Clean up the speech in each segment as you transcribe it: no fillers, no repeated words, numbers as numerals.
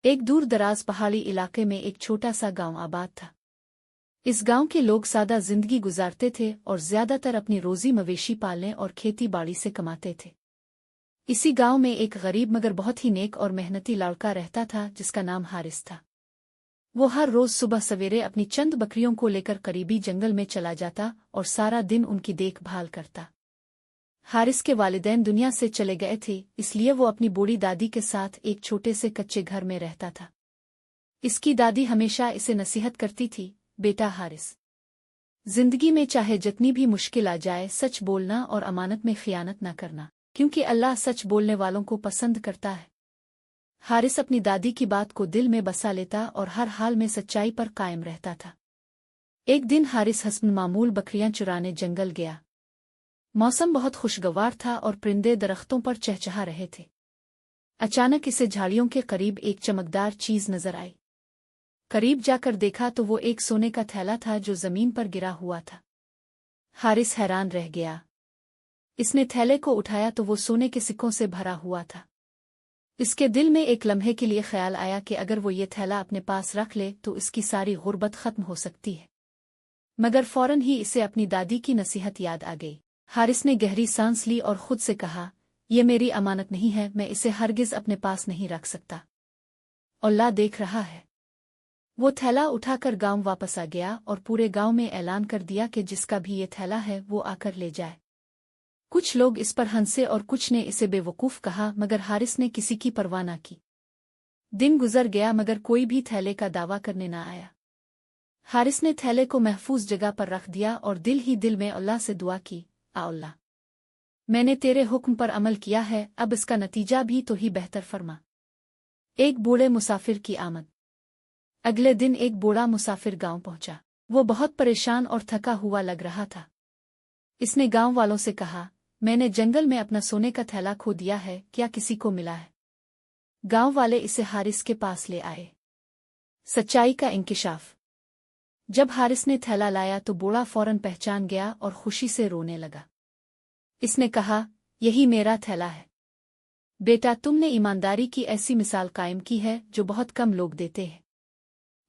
एक दूर दराज पहाड़ी इलाके में एक छोटा सा गांव आबाद था। इस गांव के लोग सादा जिंदगी गुजारते थे और ज्यादातर अपनी रोजी मवेशी पालने और खेती बाड़ी से कमाते थे। इसी गांव में एक गरीब मगर बहुत ही नेक और मेहनती लड़का रहता था जिसका नाम हारिस था। वो हर रोज सुबह सवेरे अपनी चंद बकरियों को लेकर करीबी जंगल में चला जाता और सारा दिन उनकी देखभाल करता। हारिस के वालिदैन दुनिया से चले गए थे, इसलिए वो अपनी बूढ़ी दादी के साथ एक छोटे से कच्चे घर में रहता था। इसकी दादी हमेशा इसे नसीहत करती थी, बेटा हारिस, जिंदगी में चाहे जितनी भी मुश्किल आ जाए सच बोलना और अमानत में खियानत न करना, क्योंकि अल्लाह सच बोलने वालों को पसंद करता है। हारिस अपनी दादी की बात को दिल में बसा लेता और हर हाल में सच्चाई पर कायम रहता था। एक दिन हारिस हस्ब मामूल बकरियां चुराने जंगल गया। मौसम बहुत खुशगवार था और परिंदे दरख्तों पर चहचहा रहे थे। अचानक इसे झाड़ियों के करीब एक चमकदार चीज नजर आई। करीब जाकर देखा तो वो एक सोने का थैला था जो जमीन पर गिरा हुआ था। हारिस हैरान रह गया। इसने थैले को उठाया तो वो सोने के सिक्कों से भरा हुआ था। इसके दिल में एक लम्हे के लिए ख्याल आया कि अगर वो ये थैला अपने पास रख ले तो इसकी सारी गुर्बत खत्म हो सकती है। मगर फौरन ही इसे अपनी दादी की नसीहत याद आ गई। हारिस ने गहरी सांस ली और खुद से कहा, ये मेरी अमानत नहीं है, मैं इसे हरगिज अपने पास नहीं रख सकता। अल्लाह देख रहा है। वो थैला उठाकर गांव वापस आ गया और पूरे गांव में ऐलान कर दिया कि जिसका भी ये थैला है वो आकर ले जाए। कुछ लोग इस पर हंसे और कुछ ने इसे बेवकूफ कहा, मगर हारिस ने किसी की परवाह न की। दिन गुजर गया मगर कोई भी थैले का दावा करने न आया। हारिस ने थैले को महफूज जगह पर रख दिया और दिल ही दिल में अल्लाह से दुआ की, अल्लाह, मैंने तेरे हुक्म पर अमल किया है, अब इसका नतीजा भी तो ही बेहतर फरमा। एक बूढ़े मुसाफिर की आमद। अगले दिन एक बूढ़ा मुसाफिर गांव पहुंचा। वो बहुत परेशान और थका हुआ लग रहा था। इसने गांव वालों से कहा, मैंने जंगल में अपना सोने का थैला खो दिया है, क्या किसी को मिला है? गांव वाले इसे हारिस के पास ले आए। सच्चाई का इंकिशाफ। जब हारिस ने थैला लाया तो बूढ़ा फौरन पहचान गया और खुशी से रोने लगा। इसने कहा, यही मेरा थैला है। बेटा, तुमने ईमानदारी की ऐसी मिसाल कायम की है जो बहुत कम लोग देते हैं।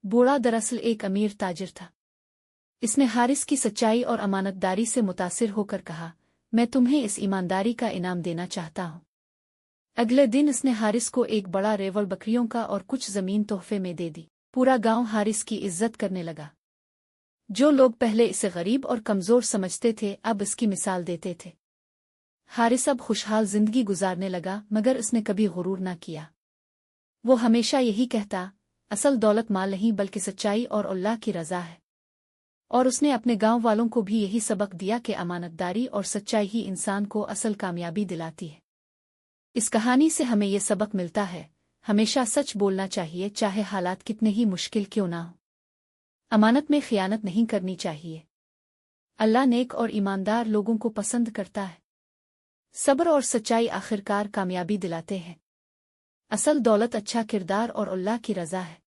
बूढ़ा दरअसल एक अमीर ताजिर था। इसने हारिस की सच्चाई और अमानतदारी से मुतासिर होकर कहा, मैं तुम्हें इस ईमानदारी का इनाम देना चाहता हूँ। अगले दिन इसने हारिस को एक बड़ा रेवड़ बकरियों का और कुछ जमीन तोहफे में दे दी। पूरा गांव हारिस की इज्जत करने लगा। जो लोग पहले इसे गरीब और कमजोर समझते थे अब इसकी मिसाल देते थे। हारिस अब खुशहाल जिंदगी गुजारने लगा, मगर उसने कभी गुरूर न किया। वो हमेशा यही कहता, असल दौलत माल नहीं बल्कि सच्चाई और अल्लाह की रज़ा है। और उसने अपने गांव वालों को भी यही सबक दिया कि अमानतदारी और सच्चाई ही इंसान को असल कामयाबी दिलाती है। इस कहानी से हमें यह सबक मिलता है, हमेशा सच बोलना चाहिए, चाहे हालात कितने ही मुश्किल क्यों ना हो। अमानत में खियानत नहीं करनी चाहिए। अल्लाह नेक और ईमानदार लोगों को पसंद करता है। सब्र और सच्चाई आखिरकार कामयाबी दिलाते हैं। असल दौलत अच्छा किरदार और अल्लाह की रज़ा है।